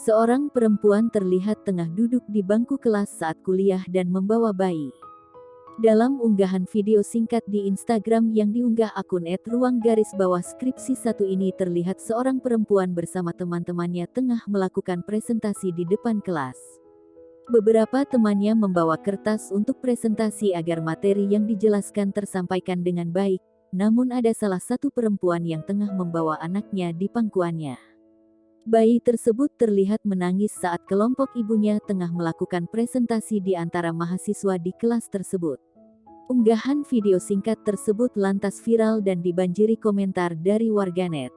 Seorang perempuan terlihat tengah duduk di bangku kelas saat kuliah dan membawa bayi. Dalam unggahan video singkat di Instagram yang diunggah akun @ruang_skripsi1 ini terlihat seorang perempuan bersama teman-temannya tengah melakukan presentasi di depan kelas. Beberapa temannya membawa kertas untuk presentasi agar materi yang dijelaskan tersampaikan dengan baik, namun ada salah satu perempuan yang tengah membawa anaknya di pangkuannya. Bayi tersebut terlihat menangis saat kelompok ibunya tengah melakukan presentasi di antara mahasiswa di kelas tersebut. Unggahan video singkat tersebut lantas viral dan dibanjiri komentar dari warganet.